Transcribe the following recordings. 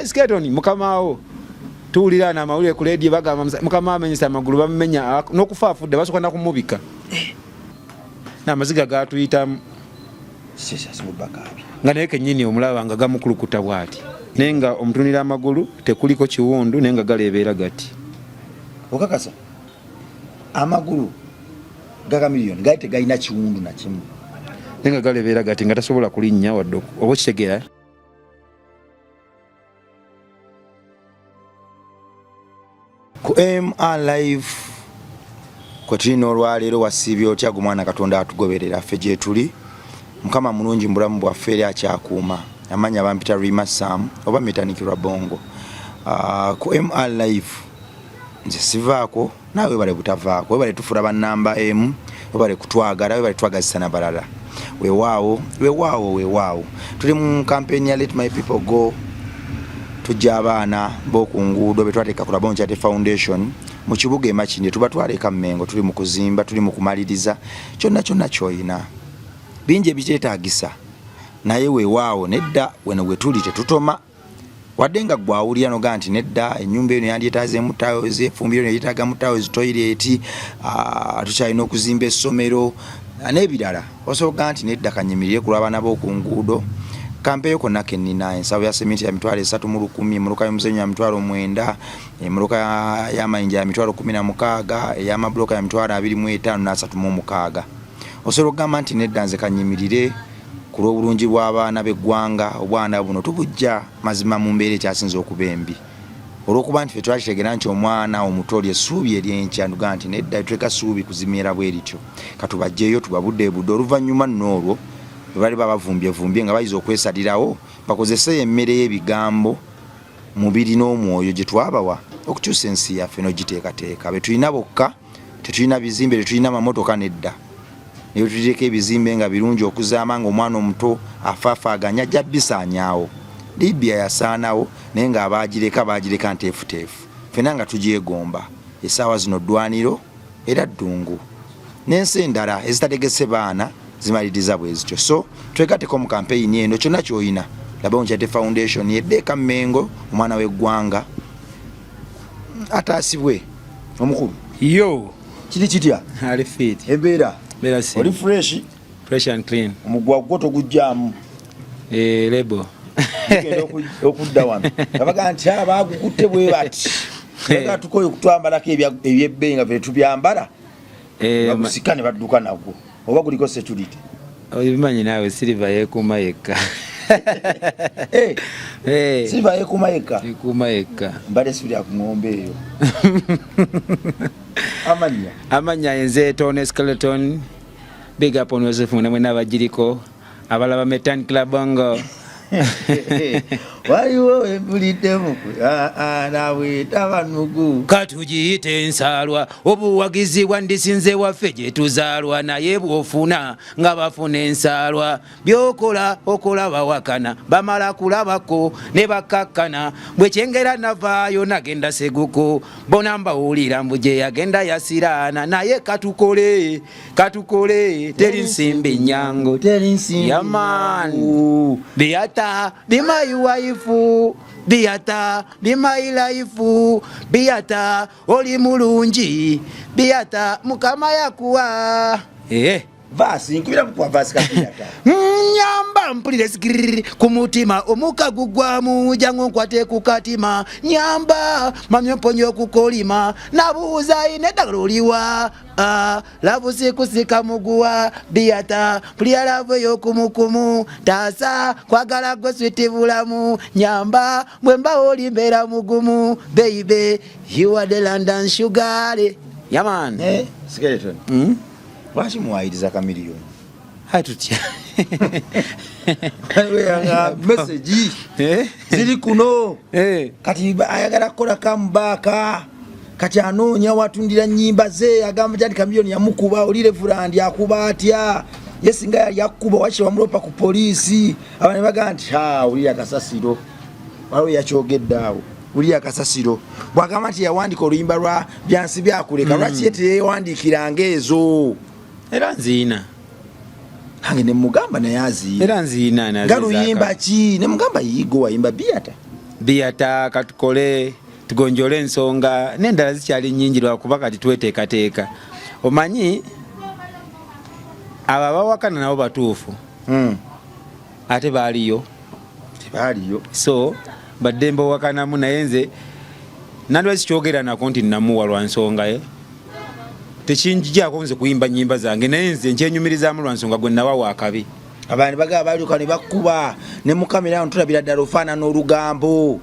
Skeleton mukamaawo tuulira na mawulire ku radio bagamba mukama amenyesa amagulu bamenya n'okufa afudde basoka na kumubika n'amaziga gatuyitamu nga naye kennyini omulaba nga gamukulukuta bw'ati naye nga omutunira amagulu tekuliko kiwundu naye nga galeebeera gati okakasa amagulu gaga miliyoni gali tegalina kiwundu na kimu naye nga galeebeera gati nga tasobola kulinnya wadde oba kitegeera ku MR Live kwe tulina olwaleero wasiibye otya gu mwana Katonda atugoberera ffe gye tuli mukama mulungi mu bulamu bwaffe eri akyakuuma amanya bampita Rima Sam oba metanikirwa bongo ku MR Live nze sivaako naawe bale butavaako webale tufula bannamba M webale kutwagala webale twagazisa na balala weewaawo tuli mu campaign ya Let My People Go tujja abaana b'oku nguudo betwateeka ku Labonja Foundation mu kibuga e Makindye tuba twaleka Mmengo tuli mu kuzimba tuli mu kumaliriza kyonna kyoyina bingi ebiteetaagisa naye weewaawo nedda weno we tuli tetutoma wadde nga gwawulira noga nti nedda ennyumba eno yandyetaazeemu tiles efumbiro neyeetaaga tiles toilet tukyalina okuzimba essomero n'ebirala osobola nti nedda kanyimirire ku lw'abaana b'oku nguudo kampeyo konna kennina ensawo ya sementi ya mitwalo 3,1000 emuluka y'omuzenyu ya mitwalo 9 emuluka y'amayinja ya mitwalo 16 ey'amabulooka ya mitwalo 25 na 36 osobola okugamba nti nedda nze kanyimirire ku lw'obulungi bw'abaana b'eggwanga obwana buno tubujja mazima mu mbeera ekyasinza okuba embi olw'okuba nti ffe twakitegeera nti omwana omuto ly'essuubi ery'enkya nduga nti nedda tuleka ssuubi kuzimira bwe lityo katubajjeeyo tubabudde oluvannyuma n'olwo bali bavumbye nga bayiza okwesalirawo bakozese emmere y'ebigambo mubiri n'omwoyo gye twabawa okukyusa ensi yaffe n'ogiteekateeka be tulina bokka tetulina bizimbe tetulina mamotoka nedda naye tulireko ebizimbe nga birungi okuzaama ng'omwana omuto afaafaaganya ajja bisaanyaawo Libya yasaanawo naye nga baagireka nteefuteefu ffena nga tugyegomba essaawa zino ddwaniro era ddungu n'ensi endala ezitategese baana zimaliriza bwezityo so twegateko mu campaign eno kyonna kyoyina Labonja Foundation yeddeeka Mmengo omwana w'eggwanga ataasibwe omukulu yo kiri kitya ali fit embeera si oli fresh and clean omugwa gwo togujjaamu lebo okudda wano abaga nti abaagukutte bwe bati nga tukoye okutwambalako ebyebbeeyi nga tubyambala bagusika ne badduka nagwo oba guliko security obimanyi naawe Silver yeekuuma yekka Silver yeekuuma yekka mbale sibira ku ng'ombe eyo amanya enze Tony Skeleton big up on Joseph namwe n'abagiriko abalaba Metan Club Bongo waliwo ebuliddemu nawe tabanugu katugiyite ensalwa obuwagizi bwandisinze waffe gye tuzaalwa naye bw'ofuna nga bafuna ensalwa byokola okola bawakana bamala kulabako ne bakakkana bwe kyengera navaayo nagenda seguko bona mbawulira mbu gye yagenda yasiraana naye katukole teri nsimbi nnyango yaman Beata be my wife, Beata be my life, Beata oli mulungi, Beata mukama yakuwa vasi nkubira kwa vasi kapiyata nyamba mpulire sikiriri ku mutima omukagu gwamu jangu nkwate ku katima nyamba mamye mponyo kukolima nabuuza ineddagala oliwa lavu kusika muguwa Beata mpulira lavu ey'okumukumu taasa kwagala gwe switi bulamu nyamba bwe mbawo oli mbeera mugumu baby you are the London sugar yaman Skeleton Lwaki muwayiriza kamiliyoni? Hatutya. Message ziri kuno. Kati ayagala kukola comeback. Kati anoonya watundira nnyimba ze agamba jani kamiliyoni yamukuba oli Reverend yakuba atya. Yesinga yali yakuba wachi wamulopa ku poliisi. Abantu baga nti uli akasasiro. Waliwo yakyogedde awo. Uli akasasiro bwagamba nti yawandika oluyimba lwa byansi byakuleka lwaki yetewandiikiranga ezo era nziina hange ne mugamba naye aziina era nziina galuyimba ki ne mugamba yigo wayimba Beata biyata katukole tugonjole ensonga n'endala zikyali nnyingi lwakuba kati tweteekateeka omanyi abo abawakana nabo batuufu ate baaliyo so baddembe owakanamu naye nze nandwa sikyogera nako nti namuwa lwa nsonga tekinjijako nze kuyimba nnyimba zange naye nze nkyenyumirizaamu lwa nsonga gwe nawawa akabi abantu bagaba balyoka ne bakkuba ne mukamera ntulabira ddala ofaanana olugambo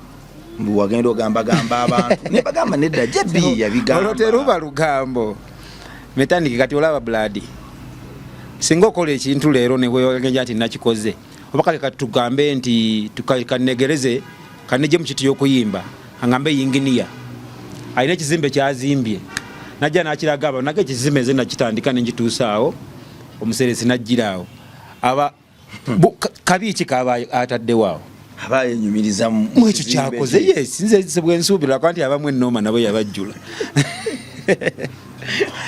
wagenda ogambagamba abantu ne bagamba nedda jebi yabigamba olwo teruba lugambo metandike kati olaba blood singa okola ekintu leero ne wegenja nti nakikoze oba kale katugambe nti tukanegereze kaneje mu kiti y'okuyimba angambe yinginiya alina ekizimbe kyazimbye najja nakiraga aba nage ekizimbe nze nakitandika nenjituusaawo omuseresi najjiraawo aba kabiiki kaba ataddewo abayenyumiriza mwekyo kyakoze yes nze bwensuubira kandi abamu ennoma nabo yabajjula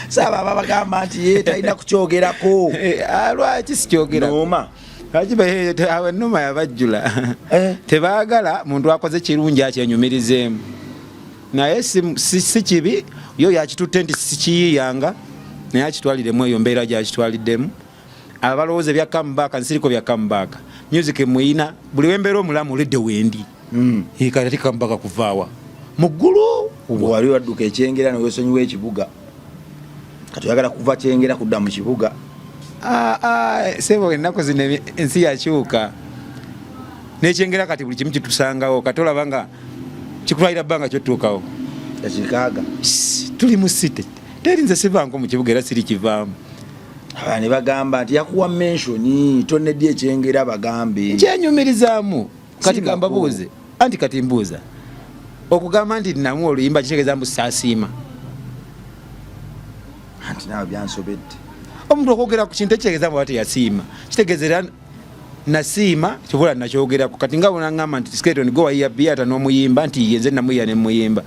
saaba ababagamba nti ye talina kukyogerako lwaki sikyogerako ennoma yabajjula tebaagala muntu akoze kirungi akyenyumirizeemu naye si kibi yo yakitutte nti sikiyiyanga naye akitwaliremu eyo mbeera gyakitwaliddemu abalowooza ebya comeback nsiriko bya comeback music muyina buli wembeera omulamu olidde wendi kati comeback kuvaawa muggulu wali wadduka ekyengera newesonyiwa ekibuga kati oyagala kuva kyengera kudda mu kibuga sebo ennaku zino ensi yakyuka nekyengera kati buli kimu kitusangawo kati olaba nga kikutwalira bbanga kyottuukawo ekikaaga tuli mu site teri nze sivanko mu kibuga era siri kivaamu ne bagamba nti yakuwa menshoni toneddi ekyengera bagambe nkyenyumirizaamu kati gambabuuze anti kati mbuuza okugamba nti namu oluyimba kitegeeza mbu saasiima anti naawe byansobedde omuntu okwogera ku kintu ekitegeeza mbu ate yasiima kitegeezera nasiima kibula nakyogerako kati nga bonangamba nti sketon go wayiya biyata n'omuyimba nti yenze namuyiya nemuyimba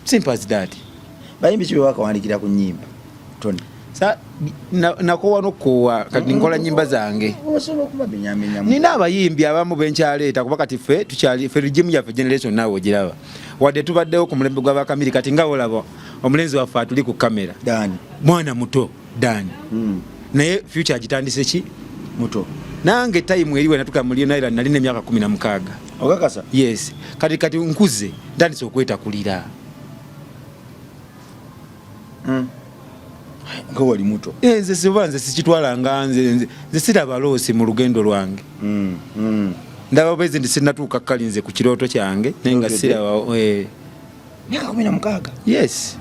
simple as that bayimbi kibe bakawandikira ku nnyimba toni nakowa nokoowa kati nkola nnyimba zange nina abayimbi abamu benkyaleeta kuba kati ffe regimu yaffe generation naawe ogiraba wadde tubaddewo ku mulembe gw'abakamiri kati nga olaba omulenzi waffe atuli ku kamera mwana muto dani naye future agitandise ki muto nange time eriwe natuka mu Lionel nalina emyaka 16 okakasa yes kati nkuze ndandise okwetakulira ngo wali muto nze sibanze sikitwala nze siraba loosi mu lugendo lwange ndaba bwezi ndi sinatuuka kalinze ku kirooto kyange nenga siraba myaka 16 yes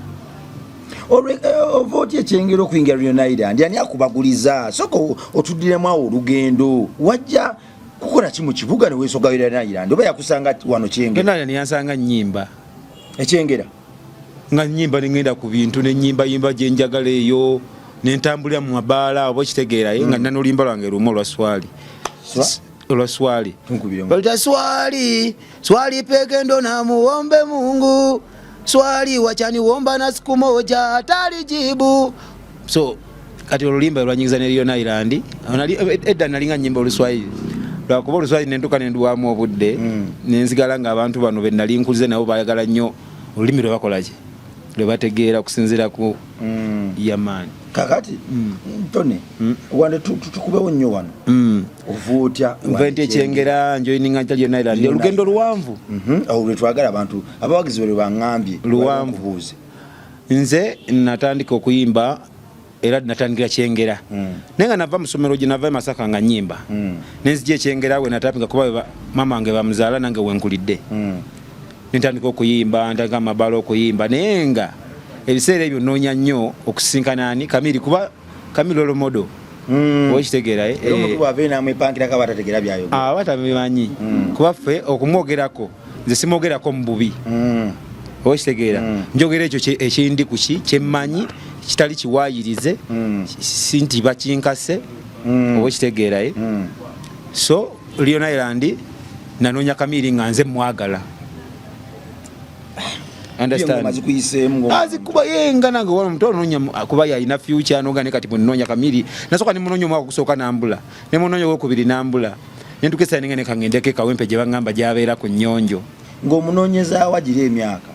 ovoti ekyengera okuyingira Lionel ndi ani akubaguliza soko otuddiremu awo olugendo wajja kukola kimu kibuga ne weesoga Lionel oba yakusanga wano kyengera nani yansanga nnyimba ekyengera nga nnyimba nengenda ku bintu nenyimba yimba gyenjagala eyo nentambulira mu mabaala oba kitegeera nga nina n'oluyimba lwange lumu olwa swali balita swali pekendo na muombe Mungu swali wachani womba na siku moja atalijibu so kati olulimba lwanyigiza ne Lionel edda nalinga nnyimba oluswayiri lwakuba oluswayiri nentuka nenduwamu obudde nenzigala nga abantu bano be nali nkulize nabo bayagala nnyo olulimi lwe bakolaki lwe bategeera okusinziira ku yamaani kakati tone wande tukubewo nnyo wano ovuutya nventi ekyengera njoyininga nca Lionel olugendo luwanvu awo lwe twagala abantu abawagizi bwe baŋŋambye luwanvu nze natandika okuyimba era natandikira kyengera naye nga nava mu ssomero gye nava Masaka nga nnyimba nenzija ekyengera we natapinga kuba mama wange bamuzaala nange wenkulidde nentandika okuyimba ntandika amabaala okuyimba naye nga ebiseera ebyo noonya nnyo okusisinkana ani Kamiri kuba Kamiri olomodo okitegeera batabimanyi kuba ffe okumwogerako nze simwogerako mu bubi okitegeera njogera ekyo ekindi kuki kyemmanyi kitali kiwaayirize si nti bakinkase okitegeera so Lionel nanoonya Kamiri nga nze mwagala understand azikuba yenga nange wano mutono nonya kuba yalina future nogane kati munonya Kamiri nasoka ni munonya mwaka kusooka nambula ne munonya gwokubiri nambula nentukesa ninga ne kangendeke kawempe gye bangamba gyabeera ku nnyonjo ng'omunoonyeza wagira emyaka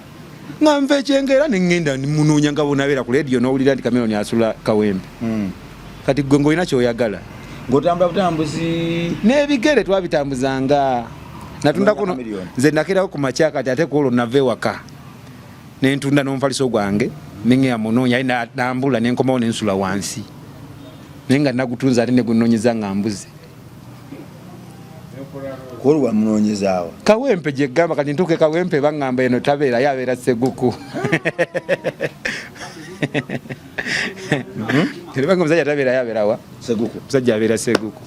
nga nva ekyengera neŋŋenda munoonya nga bonabeera ku leediyo n'owulira nti Cameron asula kawempe kati gwe ng'olina kyoyagala ng'otambula butambuzi n'ebigere twabitambuzanga natunda kuno nze nakerawo ku makya kati ate kuolwo nava ewaka nentunda n'omufaliso gwange neŋŋeya munoonya ali nambula nenkomawo nensula wansi naye nga nagutunza ate negunoonyeza nga mbuzi kuolwo wamunoonyezaawo kawempe gye gamba kati ntuuke kawempe baŋŋamba eno tabeera yabeera Sseguku banga omusajja tabeera yabeerawa musajja abeera Sseguku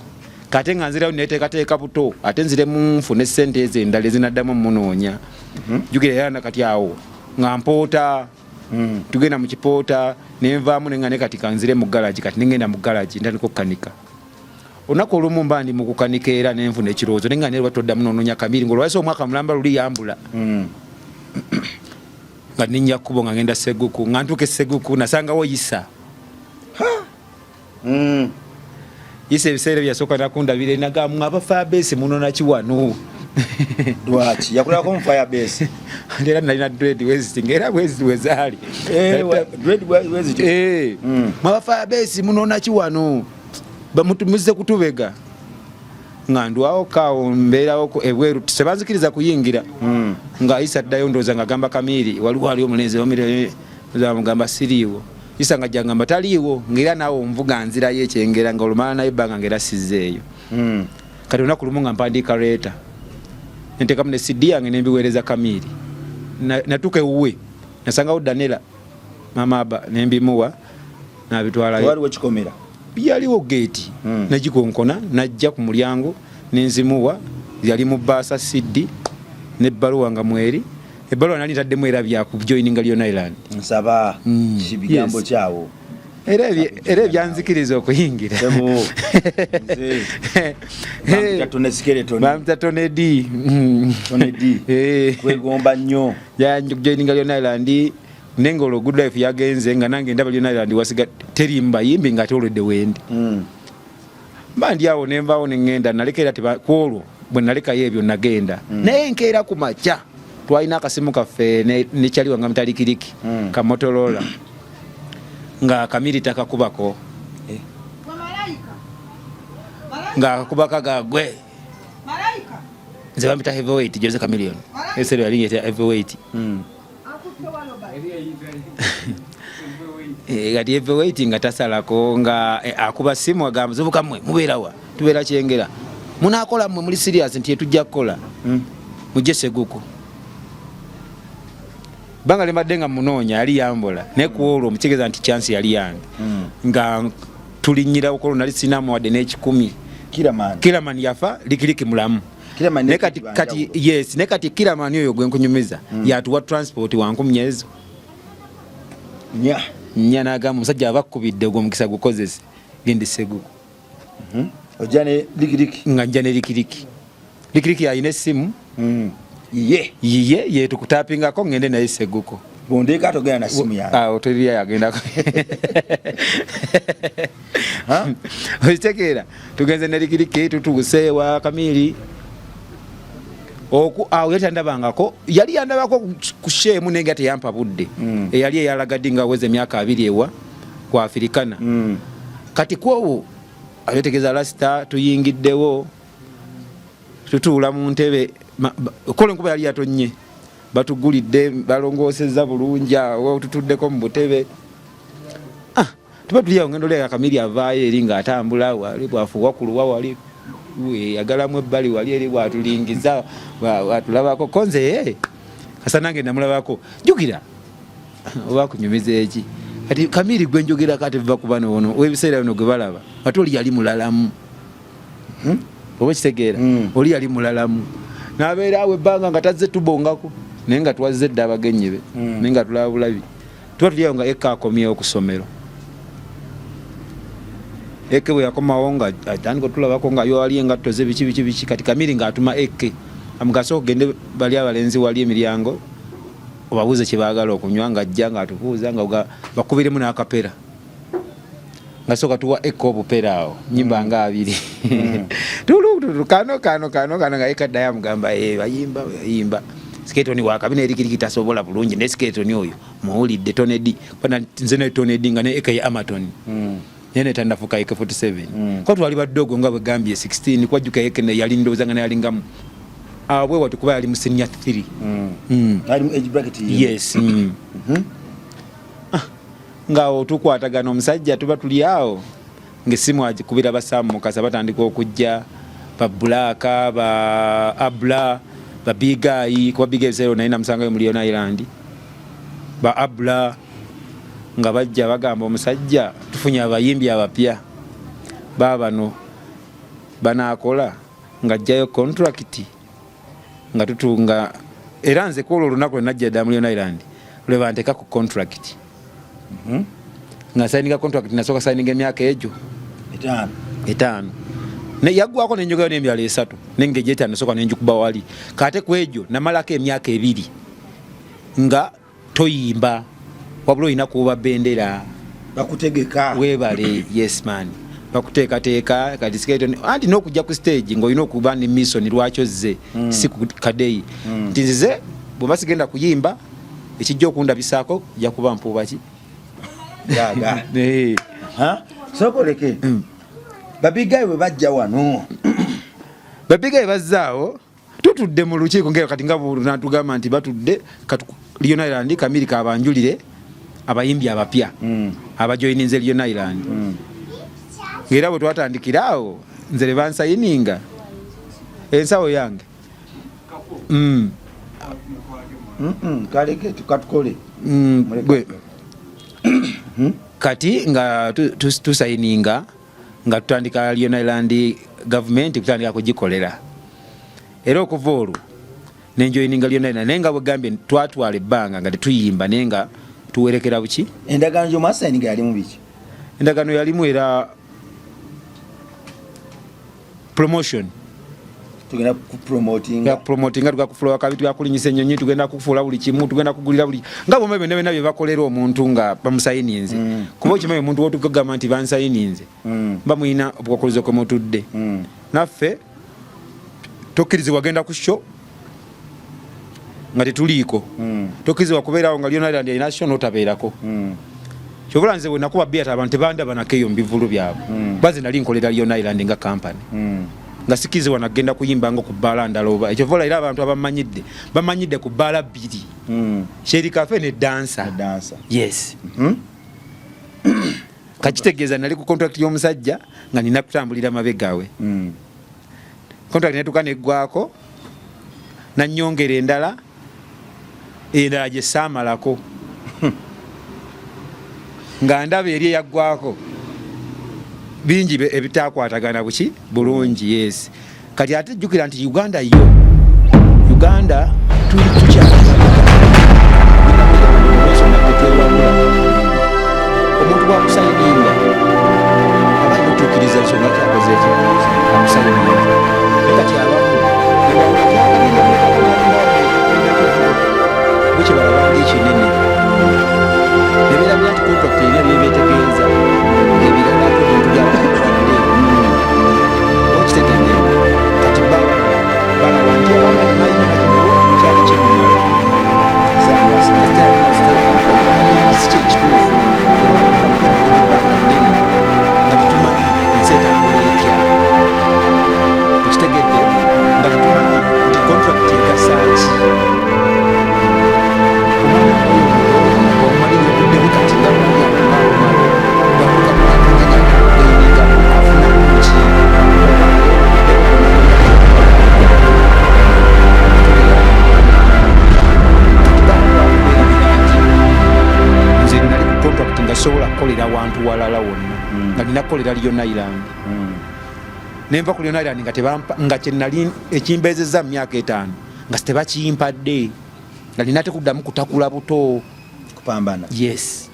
kate nga nzirawo neteekateeka buto ate nziremu nfune ssente ezo endala ezinaddamu munoonya jukira era nakati awo nga mpoota tugenda mu kipoota nenvaamu nenga ne kati kanzire mu galagi kati nengenda mu galagi ntandika okukanika olunaku olumu mba ndi mu kukanika era nenfuna ekirowoozo nenga ne lwatoddamu noononya Kamiri ng'olwalese omwaka mulamba luli yambula nga ninnya kkubo nga ngenda Sseguku nga ntuuka Sseguku nasangawo Yisa Yisa ebiseera byasooka nakundabira nagamu aba Firebase munona kiwano lwaki yakulako mu Firebase era nalina dread weziti era bweziti wezaali mwaba Firebase munona kiwano bamutumize kutubega nga ndwawo kawo mbeerawo ebweru tebanzikiriza kuyingira nga Yisa addayo ndowooza nga gamba Kamiri waliwo ali omulenzi mugamba siriiwo Yisa nga jangamba taliiwo ng'era naawe onvuga nzirayo ekyengera nga olumala naye ebbanga ng'era sizzeeyo kati olunaku lumu nga mpandiika leeta nteekamu ne CD yange nembiweereza Kamiri natuuka ewuwe nasangawo Danela mama aba nembimuwa nabitwalayo waliwo kikomera yaliwo geeti nagikonkona najja ku mulyango nenzimuwa yali mu baasa CD nebbaluwa nga mweri ebbaluwa nali ntaddemu era byakujoininga Lyon Island nsaba kibigambo kyawo era ebyanzikiriza okuyingira bamita Tonedi kwegomba nnyo kujoininga Lyon Island nenga olwo Good Life yagenze nga nange ndaba Lyon Island wasiga terimba yimbi nga tolwedde wendi mba ndi awo nenvaawo neŋŋenda nalekera kwolwo bwe nalekayo ebyo nagenda naye nkeera ku makya twalina akasimu kaffe nekyaliwa nga mutalikiriki ka Motorola nga Kamiri takakubako nga akakubaka gagwe nze bambita Heavyweight Jose Chameleone esero yali ngeta Heavyweight kati Heavyweight nga tasalako nga akuba simu agamba zubukamwe mubeerawa tubeera kyengera munaakola mmwe muli serious nti etujja kukola mujje Sseguku banga limadde nga munoonya yali yambola naye kuolwo omutegeeza nti chance yali yange nga tulinyira okolo nali sinamu wadde n'ekikumi Kiraman yafa likiriki mulamu kati yes ne kati Kiraman oyo gwe nkunyumiza yatuwa transport wankumyezo nya nagamba omusajja abakubidde ogwo mukisa gukozese gende Sseguku ojane likiriki nga njane likiriki ayina essimu ye tukutapingako ngende naye Sseguku bondeka atogera na simu yange oteria yagenda okitegera tugenze ne likiriki tutuuseewa Kamiri awo yatandabangako yali yandabako ku shemu nenga teyampa budde eyali eyalagadde nga aweze emyaka 2 ewa ku Afrikana kati kwowo ayotegeza lasita tuyingiddewo tutuula mu ntebe kola enkuba yali yatonye batugulidde balongoosezza bulungi awo tutuddeko mu butebe tuba tuliawo ngendo leka Kamiri avaayo eri nga atambula wali bwafuuwa ku luwa wali yagalamu ebbali wali eri bwatulingiza watulabako konze kasa nange namulabako jukira oba kunyumiza eki kati Kamiri gwe njogera kati va ku bano ono webiseera bino gwe balaba ate oli yali mulalamu oba kitegeera oli yali mulalamu n'abeera awo ebbanga nga tazze tubongako naye nga twazze dda abagenyi be naye nga tulaba bulabi tuba tuliawo nga Eka akomyewo ku ssomero Eke bwe yakomawo nga atandika tulabako nga yo wali engatto ze biki kati Kamiri ng'atuma Eke amugaso okugende bali abalenzi wali emiryango obabuuze kye baagala okunywa nga ajja ng'atubuuza nga bakubiremu n'akapera nga soka tuwa Eke obupera awo nyimba nga 2 kano nga Eke addayo amugamba bayimba Skeleton wa kabina erikirikita sobola bulungi ne skeleton oyo muwulidde tonedi bana nze ne tonedi nga ne ekay amaton nene tandafuka AK47 ko twali baddogo nga bagambye 16 kwajuka ekene yali ndoza nga yali ngamu abwe watu kuba yali mu senior 3 ali mu age bracket yes nga otukwatagana omusajja tuba tuli awo ngesimu ajikubira basamu mukasa batandika okujja ba black ba abla ba bigai kwa bigay 09 musanga mu Leon Island ba abla nga bajja bagamba omusajja tufunya abayimbi abapya baba no banakola nga jjayo contract nga tutunga era nze ko olunako najja da mu Leon Island lwe banteka ku contract nga signing contract nasoka signing emyaka ejo etano ne yagwako nenjogayo n'emyala 3 nenge jeta nasoka nenjukuba wali kate kwejo namalako emyaka 2 nga toyimba wabula ina kuba bendera bakutegeka webale yes man bakuteka teka kati skeleton anti nokujja ku stage ngo ino kuba ni mission lwachozze siku kadei tinzize bwe sigenda kuyimba ekijjo kunda bisako ya kuba mpuba ki gaga sokoleke babigayi bwe bajja wano babigayi bazzaawo tutudde mu lukiiko ngero kati nga natugamba nti batudde Leon Island Kamilika abanjulire abayimbi abapya abajoyininze Leon Island ngera bwe twatandikiraawo nze le bansayininga ensawo yange kaleke tukatukole kati nga tusayininga nga tutandika Leon Island government kutandika kugikolera era okuva olwo nenjoyininga Leon Island nenga bwegambye twatwala ebbanga nga tetuyimba nenga tuwerekera buki endagano gyomasayininga yali mu biki endagano yalimu era promotion tugenda kupromotinga tukakufula kabitu yakulinyisa ennyonyi tugenda kufuula buli kimu tugenda kugulira buli nga bombe bene bye bakolera omuntu nga bamusayininze kuba okimanyi omuntu wotugagamba nti bansayininze bamuyina obukokolozo komutudde naffe tokkirizibwa genda ku show nga tetuliiko tokkirizibwa kubeerawo nga Leon Island yalina show notabeerako kyobula nze wenakuba biata abantu tebandaba nakeyo mu bivulu byabwe baze nali nkolera Leon Island nga company nga sikize wanagenda kuyimba ngo ku bala ndaloba ekyo vola era abantu bamanyidde ku bala 2 Sherry Cafe ne dancer yes kakitegeza nali ku contract y'omusajja nga nina kutambulira mabegawe contract netuka neggwako na nyongere endala gye saamalako nga ndaba eri yaggwako bingi ebitakwatagana buki bulungi yes kati ate jjukira nti Uganda tuli omuntu wakusayininga abayi mutuukiriza ensonga kyakoze ekyo amusayininga kati abamu bukibalabanga ekinene nebirabira nti contract erina byebetegeeza ebirala ebintu byabakatwalire okitegedde kati balaba nti abamanayina kino kyali kimumala sikikituufu nga tutumanyi nseetambula etya okitegedde nga tutumanyi nti contract egasaaki sobola kukolera wantu walala wonna nga nina kukolera Leon Island nenva ku Leon Island nga kyenali ekimbezeza mu myaka 5 nga tebakimpadde nga nina tekuddamu kutakula buto kupambana yes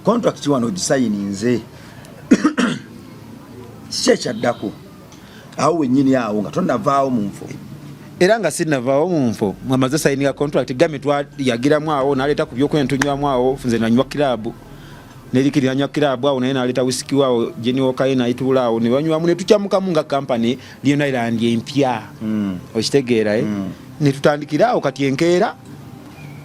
contract wano gisayininze kyekyaddako awo wennyini awo nga tonnavaawo mu nfo era nga sinnavaawo mu nfo mwamaze sayininga contract game twayagiramu awo naleeta ku byokwentunywamu awo nze nanywa kilabu nerikirira nywa kilabu awo naye naleeta whisky wawo Jenny Walker naituula awo ne banywamu ne tukyamukamu nga company Leon Island empya okitegeera ne tutandikira kati enkeera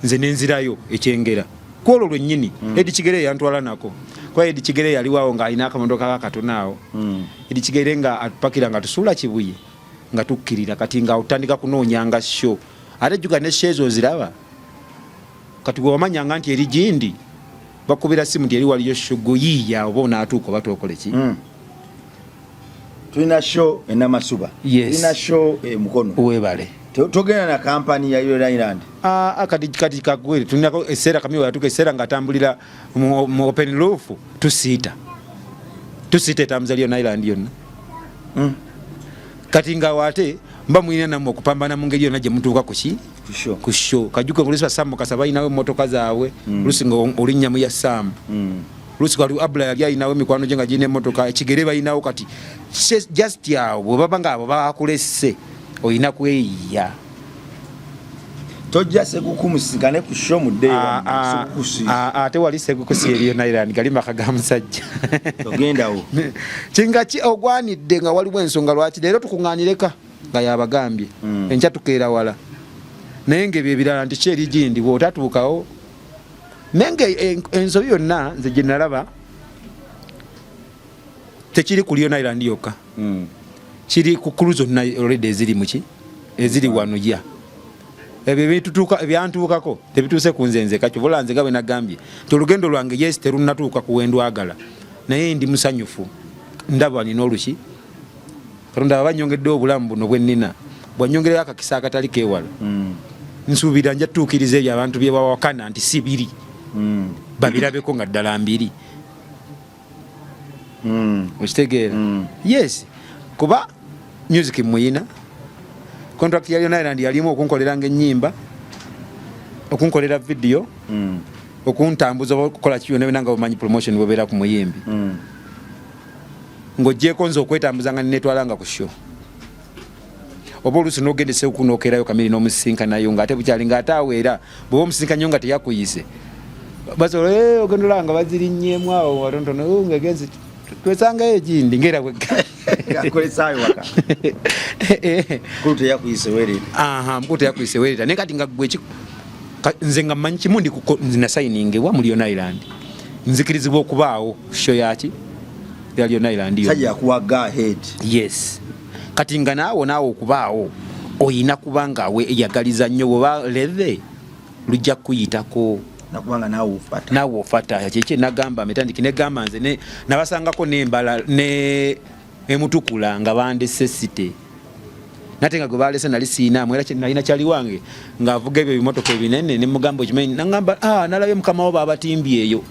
nze nenzirayo ekyengera kwolwo lwennyini Edi Kigere yantwala nako kwa Edi Kigere yaliwawo ng'alina akamotoka kakatonaawo Edi Kigere nga atupakira nga tusuula Kibuye nga tukkirira kati nga otandika kunoonyanga show ate juga ne show ezo ziraba kati gwe wamanyanga nti eri gindi bakubira simu nti eri waliyo show goyiiya oba onaatuuka oba tookole ki tulina show enamasuba tulina show mukono webale togenda na kampani ya Yellow Island kati kagwere tulinako eseera Kamiwa yatuka eseera ng'atambulira mu open roof tusiita etambuza Yellow Island yonna kati nga waate mba mwina namwe okupambana mu ngeri yonna gye mutuuka ku show kajuke kuliswa Sam Mukasa balinawo emmotoka zaabwe olusi nga olinnyamu ya Sam olusi kwali Abula yali alinawo emikwano gye nga girina emmotoka Kigere balinawo kati just awo bwe baba nga abo bakulesse oyina kweyiya tojja sekukumusikane ku show mudde ate wali sekukusi eriyo Nailand gali maka ga musajja togendawo kinga ki ogwanidde nga waliwo ensonga lwaki leero tukuŋŋaanireka nga yabagambye enkya tukeera wala naye ng'ebyo ebirala nti ki eri gindi bw'otatuukawo naye nga ensobi yonna nze gye nalaba tekiri ku Yellow Island yokka kiri ku kulu zonna already eziri muki eziri wano ya ebyo ebyantuukako tebituuse ku nze nzeka kyobola nze gabe nagambye nti olugendo lwange yes terunnatuuka ku wendwagala naye ndi musanyufu ndaba nina oluki Katonda abanyongedde obulamu buno bwe nnina bwanyongereyo akakisa akatali keewala nsuubira nja tutuukiriza ebyo abantu bye bawakana nti si biri babirabeko nga ddala mbiri okitegeera yes kuba music muyina contract ya Yellow Island yalimu okunkoleranga ennyimba okunkolera video okuntambuza okukola kiyo nawe nanga omanyi promotion bwebera ku muyimbi ng'ogyeko nze okwetambuzanga nenetwalanga ku show oba oluusi n'ogendese okunookerayo Kamiri n'omusinkanayo ng'ate bukyali ng'ate aweera bw'oba omusinkanyo nga teyakuyise basobola ogendolanga bazirinnyeemu awo watontono ngagenzi twesangayo egindi ngera akolesayo waka mukulu teyakuyise weereta naye kati nga gwe nze nga mmanyi kimu nzina sayiningewa mu Yellow Island nzikirizibwa okubaawo show yaki ya Yellow Island sajja yakuwaga ahead yes kati nga naawe okubaawo oyina kuba nga eyagaliza nnyo bw'oba leve lujja kuyitako nakubanga naawe ofata kyekye nagamba metandiki negamba nze nabasangako nembala ne emutukula nga bandese site nate nga gwe balese nali siinaamu era nalina kyali wange ng'avuga ebyo ebimotoka ebinene ne mugamba okimanyi nagamba nalabye mukama wo baabatimbye eyo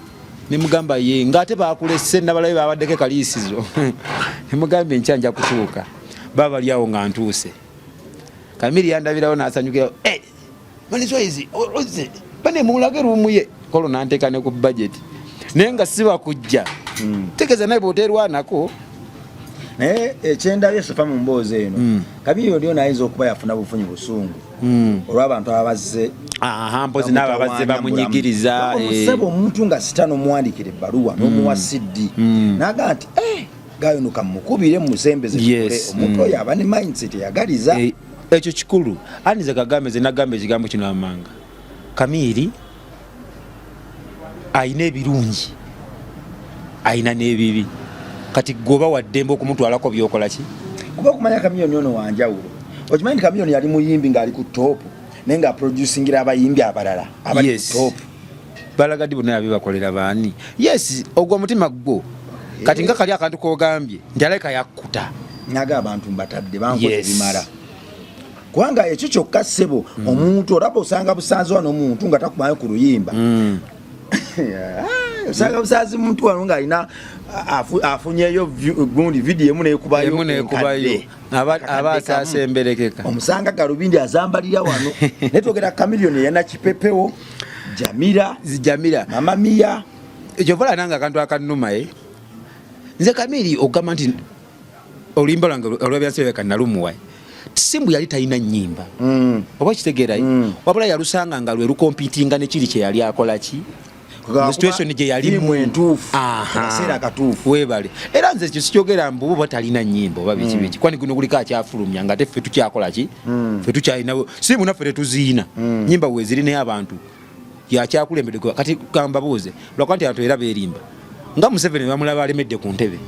ne mugamba ye ng'ate baakulese nabalabe baabaddeko kaliisizo ne mugamba enkya nja kutuuka baba bali awo nga ntuuse Kamiri yandabirawo n'asanyukirawo maniswaizi oze bane mulage rumuye kolo nanteeka ne ku budget naye nga siba kujja tegeeza naye bw'oteerwanako naye ekyendabye sofa mu mboozi eno Kamiri oli ono ayinza okuba yafuna bufunyi busungu olw'abantu abazze mpozi n'abo abazze bamunyigiriza omusebe omuntu nga sita n'omuwandikira ebbaluwa n'omuwa siddi naga nti gayonuka mukubire musembeze omuntu oyo aba ne mindset eyagaliza ekyo kikulu anize kagambe ze nagamba ekigambo kino amanga Kamiri ayina ebirungi ayina n'ebibi kati goba waddembe okumutwalako byokola ki kuba okumanya Kamiliyoni ono wanjawulo okimanyi Kamiliyoni yali muyimbi ng'ali ku top naye nga producingira abayimbi abalala abali ku top balagadi bonna yabibakolera baani yes ogwo mutima gwo kati nga kali akantu kogambye nti aleka yakkuta naga abantu mbatadde bankoze bimala kubanga ekyo kyokka ssebo omuntu olaba osanga busanzi wano omuntu nga takumayo ku luyimba osanga busanzi muntu wano ng'alina afunyeyo gundi vidiyo emu neekubayo aba asemberekeka omusanga Galubindi azambalira wano naye twogera Kamiliyoni yanakipepewo Jamira Mama Mia ekyo vola nanga akantu akannuma nze Kamiri ogamba nti oluyimba lwange olw'ebyansebeka nalumuwa simbu yali talina nnyimba oba kitegeerayo wabula yalusanga nga lwe lukompitinga nekiri kye yali akola ki situation gye yalimu entuufu akaseera akatuufu webale era nze ekyo sikyogera mbu batalina nnyimba oba biki biki kwani guno guliko akyafulumya nga teffe tukyakola ki ffe tukyalina si munaffe tetuziina nnyimba weziri naye abantu yakyakulembedde kati kambabuuze lwakwa nti abantu era beerimba nga Museveni bamulaba alemedde ku ntebe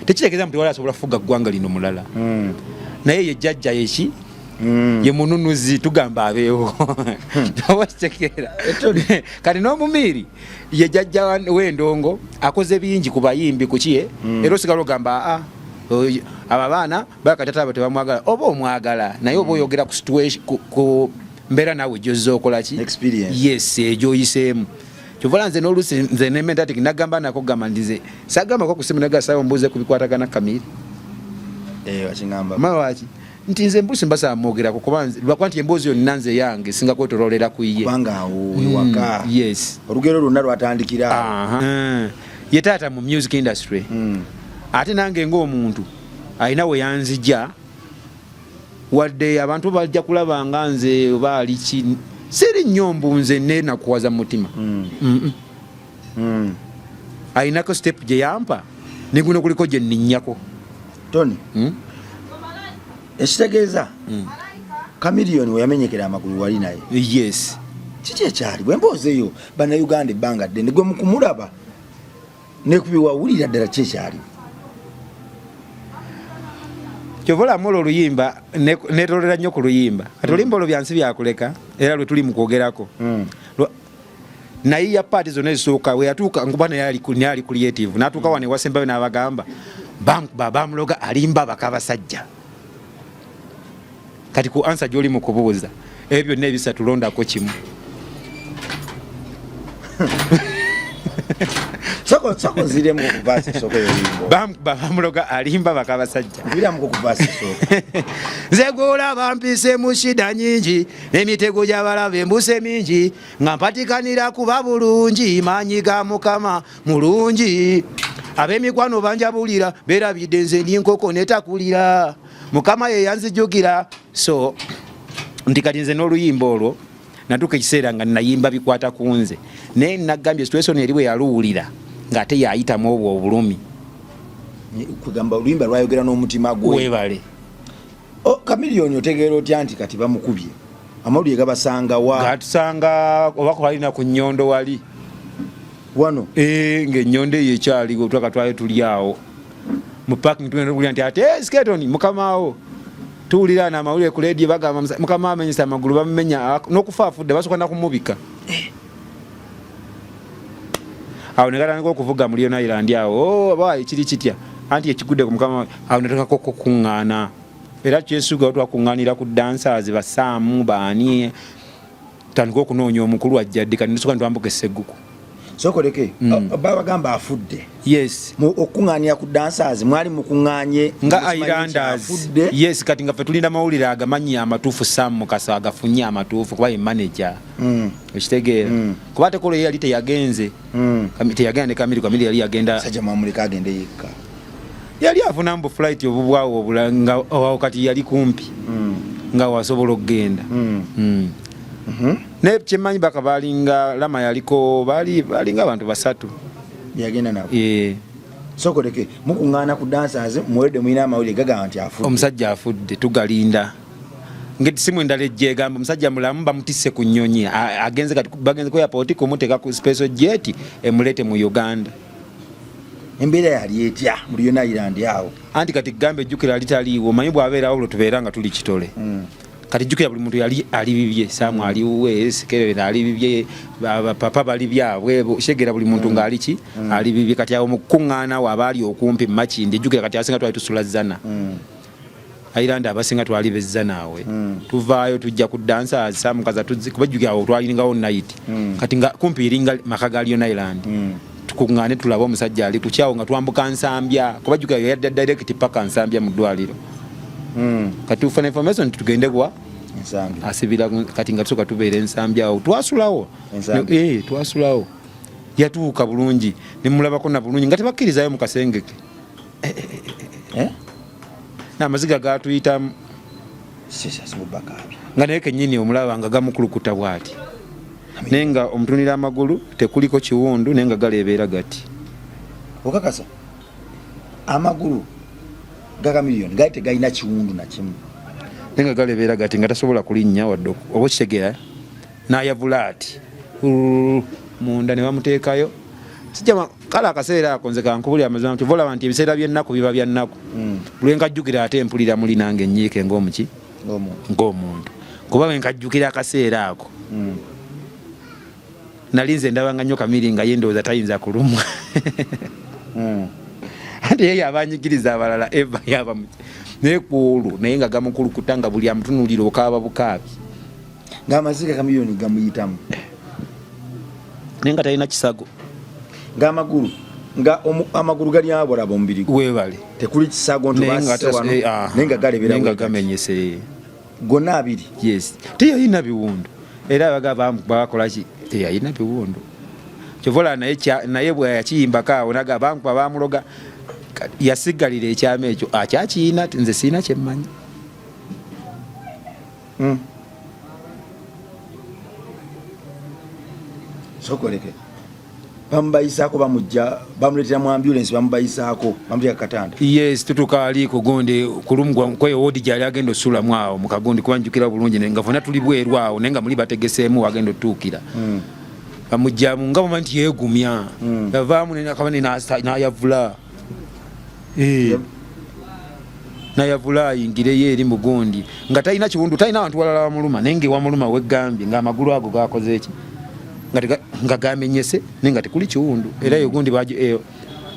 tekitegeeza nti wali asobola kufuga ggwanga lino mulala naye ye jjajja yeki ye mununuzi tugamba abeewo wakitekera kati n'omumiiri ye jjajja w'endongo akoze bingi ku bayimbi ku kiye era osigala ogamba abo abaana bakatata abo tebamwagala oba omwagala naye oba oyogera ku situation ku mbeera naawe gyozza okola ki yes egyoyiseemu kyova nze n'oluusi nze nementatic nagamba nako gamba ndize sagambako ku simu naga sawa mbuuze ku bikwatagana Kamiri wakingamba mawaki nti nze mbuusi mbasa mwogerako kuba lwakwa nti emboozi yonna nze yange singa kwetoloolera ku ye kubanga awo ewaka yes olugero lwonna lwatandikira ye taata mu music industry ate nange ng'omuntu alina we yanzija wadde abantu bajja kulaba nga nze oba ali ki siri nnyo mbunze nenakuwaza mu mutima ayinako step gye yampa neguno kuliko gye nninnyako Tony ekitegeeza Chameleone we yamenyekera amagulu wali naye yes kiki ekyali bwe mboozeeyo bannayuganda ebbanga ddene gwe mukumulaba nekubiwawulira ddala ki ekyali kyovolamu oluyimba netolera nnyo ku luyimba kati oluyimba olwo byansi byakuleka era lwe tuli mu kwogerako naye ya paati zonna ezisooka we yatuuka nkuba naye ali creative n'atuuka wano ewasembayo n'abagamba bamuloga alimba bakabasajja kati ku ansa gy'oli mu kubuuza ebyo byonna ebisatu londako kimu soko nziremu okuvaasi soko yolimbo bamuloga alimba bakabasajja nziremu okuvaasi soko nze gwolaba mpise mu shida nyingi emitego gy'abalabe embuse mingi nga mpatikanira kuba bulungi maanyi ga Mukama mulungi ab'emikwano banjabulira beerabidde nze ndi nkoko netakulira Mukama ye yanzijjukira so nti kati nze n'oluyimba olwo natuuka ekiseera nga nayimba bikwata ku nze naye nagambye situation eri bwe yaluwulira ng'ate yayitamu obwo obulumi kugamba oluyimba lwayogera n'omutima gwe webale Chameleone otegeera otya nti kati bamukubye amawulire gabasanga wa gatusanga oba kubalina ku nnyondo wali wano ng'ennyondo eyo ekyaliwo twakatwayo tuli awo mu parking tugenda tuwulira nti ate Skeleton Mukamawo tuwulira n'amawulire ku leediyo bagamba Mukama amenyesa amagulu bamumenya n'okufa afudde basooka na kumubika awo ne gatandika okuvuga mu Lion Island awo oba ekiri kitya anti ekigudde ku Mukama awo ne tukako kukuŋŋaana era kyesuga twakuŋŋaanira ku dancers basaamu baani tandika okunoonya omukulu ajjadde kati nesooka ntwambuka esseguku sokoleke babagamba afudde yes okuŋŋaanira ku dancers mwali mukuŋŋaanye nga Islanders yes kati nga ffe tulinda mawulire agamanyi amatuufu Sam Mukasa agafunye amatuufu kuba ye manager ekitegeera kuba tekolo ye yali teyagenze teyagenda ne Kamiri yali yagenda sajja mwamuleka agende yekka yali afuna mbu flight obubwawo obula nga awo kati yali kumpi nga wasobola okugenda ne kyemanyi baka balinga lama yaliko balinga abantu basatu yagenda nabo sokoleke mukuŋŋaana ku dancers muwedde mulina amawulire gagamba nti afudde omusajja afudde tugalinda ngeti simu endala ejja egamba omusajja mulamu bamutisse ku nnyonyi agenze kati bagenze ku airport kumuteeka ku special jet emulete mu Uganda embeera yali etya mu Lion Island awo anti kati gambe ejjukira litaliiwo manyi bwabeerawo olwo tubeera nga tuli kitole kati jjukira buli muntu yali ali bibye Samu ali uwe Sikere ali bibye papa bali byabwe shegera buli muntu ngali ki ali bibye kati awo mukuŋŋaana wabali okumpi Makindi jjukira kati asinga twali tusula zana Island abasinga twali bezza naawe tuvaayo tujja ku dancers Samu kaza kubajjukira awo twalingawo night kati nga kumpi iringa maka ga Lion Island tukuŋŋaane tulaba omusajja ali kukyawo nga twambuka Nsambya kubajjukira yadda direct paka Nsambya mu ddwaliro kati ufuna information tugende kwa Nsambya asibira kati nga tusoka tubeera Nsambya awo twasulawo twasulawo yatuuka bulungi ne mulabako na bulungi nga tebakkirizayo mu kasengeke n'amaziga gatuyitamu nga naye kennyini omulaba nga gamukulukuta bw'ati nenga omutunira amagulu tekuliko kiwundu nenga galebeera gati okakasa amagulu gaga miliyoni gali tegalina kiwundu na kimu nenga galebeera gati nga tasobola kulinnya wadde oba kitegera n'ayavula ati munda ne bamuteekayo sijama kala akaseera ako nze kankubuli amazima nti volaba nti ebiseera by'ennaku biba bya nnaku buli nkajjukira ate mpulira muli nange ennyiike ng'omuki ng'omuntu kuba bwe nkajjukira akaseera ako nali nze ndabanga nnyo Kamiri nga ye ndowooza tayinza kulumwa ate ye abanyigiriza abalala eva yaba naye kuolu naye nga gamukulukuta nga buli amutunulira okaaba bukaabi ng'amaziga kamiliyoni gamuyitamu naye nga talina kisago ng'amagulu nga amagulu gali abolaba omubiri webale tekuli kisago nenga galebera nenga gamenyese gonna abiri yes teyalina biwundu era abaga bakolaki teyalina biwundu kyovola naye bwe yakiyimbako awo naga bankuba bamuloga yasigalira ekyama ekyo akyakiyina nze siina kyemmanyi sokoleke bamubayisaako bamujja bamuleetera mu ambulance bamubayisaako bamuteeka katanda yes tutuka ali kugundi kulumgwa kweyo wodi gyali agenda osulamu awo mu kagundi kuba njukira bulungi nga fonna tuli bweru awo naye nga muli bategeseemu wagenda otuukira bamujjamu nga bama nti yeegumya yavaamu nakabane n'ayavula n'ayavula ayingireyo eri mugundi nga talina kiwundu talina abantu walala bamuluma naye ng'ewamuluma weggambye ng'amagulu ago gakoze eki nga gamenyese naye nga tekuli kiwundu era egundi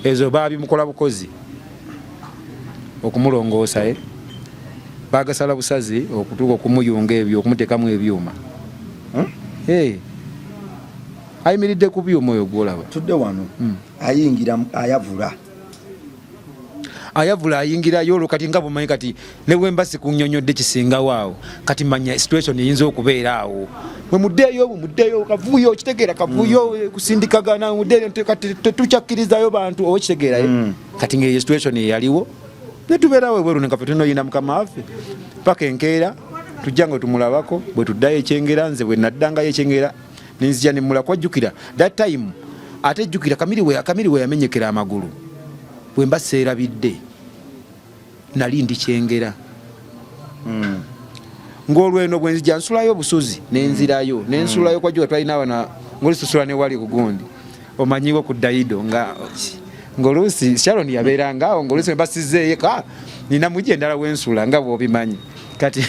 ezo babimukola bukozi okumulongoosa bagasala busazi okutuuka okumuyunga ebyo okumuteekamu ebyuma ayimiridde ku byuma oyo gwolaba tudde wano ayingira ayavula ayingirayo olwo kati nga bumanyi kati ne bwemba sikunnyonnyodde kisingawo awo kati manya situation eyinza okubeera awo bwe muddeeyo kavuyo okitegeera kavuyo kusindikagana muddeeyo tetukyakkirizayo bantu oba okitegeerayo kati ng'eyo situation eyaliwo ne tubeerawo ebweru nga fe tunoyina mukama waffe paka enkeera tujja nga tumulabako bwe tuddayo ekyengera nze bwe naddangayo ekyengera nenzija ne mmula kwajjukira that time ate jjukira Kamiri we yamenyekera amagulu bwe mba seerabidde nali ndi kyengera ng'olweno bwe nzija nsulayo obusozi nenzirayo nensulayo kwajjuka twalina abana ng'olususula ne wali kugundi omanyiwo ku Daido ng'oluusi Sharon yabeeranga awo ng'oluusi bwe mbasizzeeyo nina mujje endala wensula nga bw'obimanyi kati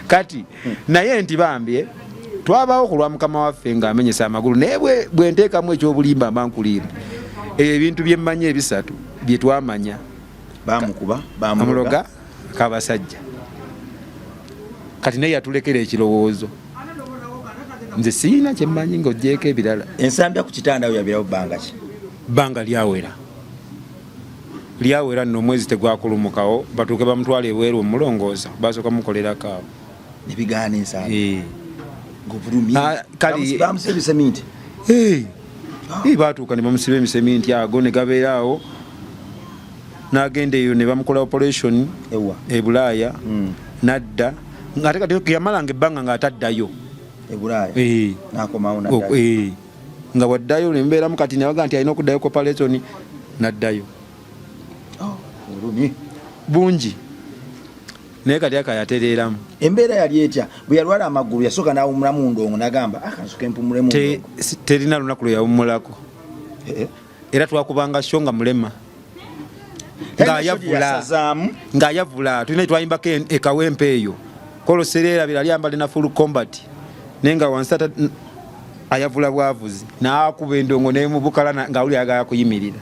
kati naye nti bambye twabaawo ku lwa mukama waffe ng'amenyesa amagulu naye bwe nteekamu ekyobulimba mbankuliira ebintu bye mmanyi ebisatu bye twamanya bamuloga kabasajja kati naye yatulekera ekirowoozo nze siina kyemmanyi ng'oggyeko ebirala ensambya ku kitanda awo yabirawo bbanga lyawera nno omwezi tegwakulumukawo batuuke bamutwala ebweru omulongoosa basooka mukolerako awo nebigaana ensambya bamusibisa minti batuuka ne bamusiba emiseminti ago ne gabeera awo n'agenda eyo ne bamukola operation e Bulaaya nadda ng'ate kati yamalanga ebbanga ng'ataddayo nga bwaddayo ne mbeeramu kati nabaga nti alina okuddayo operation naddayo bungi naye kati akayatereeramu embeera yali etya bwe yalwala amagulu yasooka n'awumulamu ndongo n'agamba akansuka empumulemu ndongo terina lunaku lwe yawummulako era twakubanga sho nga mulema ng'ayavula tulina twayimbako ekawempe eyo kolosereera birali ambale na full combat naye nga wansi ayavula bwavuzi n'akuba endongo n'emubukala ng'awuli agala kuyimirira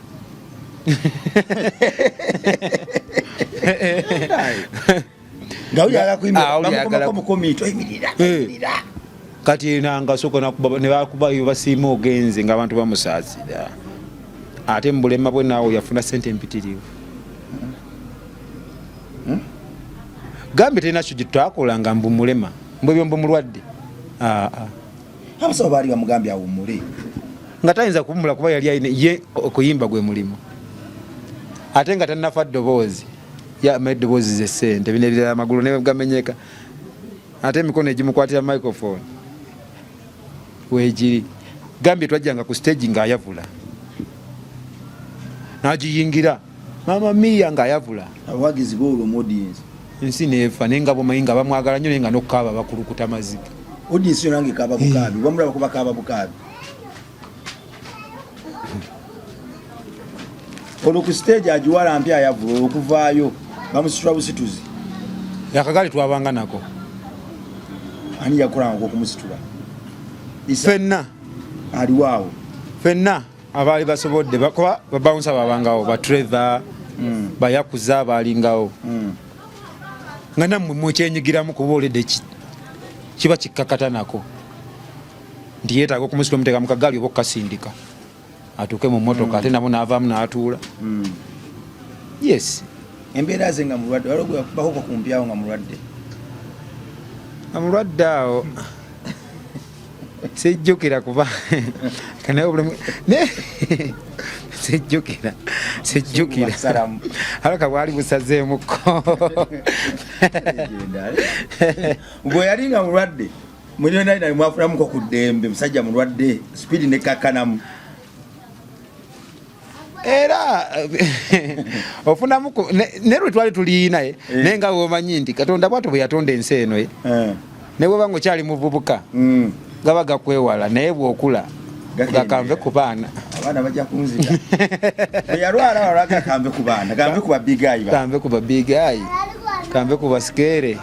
kati nangasoko nebakubayo basiima ogenze ng'abantu bamusaasira ate mubulema bwe naawo yafuna sente empitirivu gambe terina kyo gyetwakolanga mbumulema mbwebyo mbumulwadde abasawo baali bamugambye awummule nga tayinza kuwummula kuba yali alina ye okuyimba gwe mulimu ate nga tannafa ddoboozi yama eddoboozi z'essente bino ebirala amagulu ne gamenyeka ate emikono egimukwatira microphone wegiri gambye twajjanga ku stage ng'ayavula n'agiyingira mama mia ng'ayavula abawagizi b'olwo mu audience ensi neefa naye nga bomanyi nga bamwagala nnyo naye nga n'okukaaba bakulukuta maziga audience yo nange kaaba bukaabi wamulaba kuba kaaba bukaabi olwo ku stage agiwala mpya ayavula okuvaayo bamusitula busituzi akagaali twabanga nako ani yakolanga okumusitula fenna aliwaawo fenna abaali basobodde bakuba babawunsa babangawo batreva bayakuza baalingawo nga nammwe mukyenyigiramu kuba oledde kiba kikkakata nako nti yeetaaga okumusitula omuteeka mu kagaali oba okukasindika atuuke mu mmotoka ate nabo naavaamu n'atuula yes embeera ze nga mulwadde waliwo bakoka kumpyawo nga mulwadde amulwadde awo sejjukira kuba sejjukira alaka bwali busazeemuko bwe yali nga mulwadde mulionaina mwafunamuko ku ddembe musajja mulwadde sipiidi nekkakkanamu era ofunamuko ne lwe twali tuliinaye naye nga womanyi nti katonda bwatyo bwe yatonda ensi eno ne bweba nga okyali muvubuka gaba gakwewala naye bwokula gakambe ku baana abaana bajja kunzita eyalwala walaga kambe ku baana kambe ku babigayi kambe ku babigayi kambe ku basikere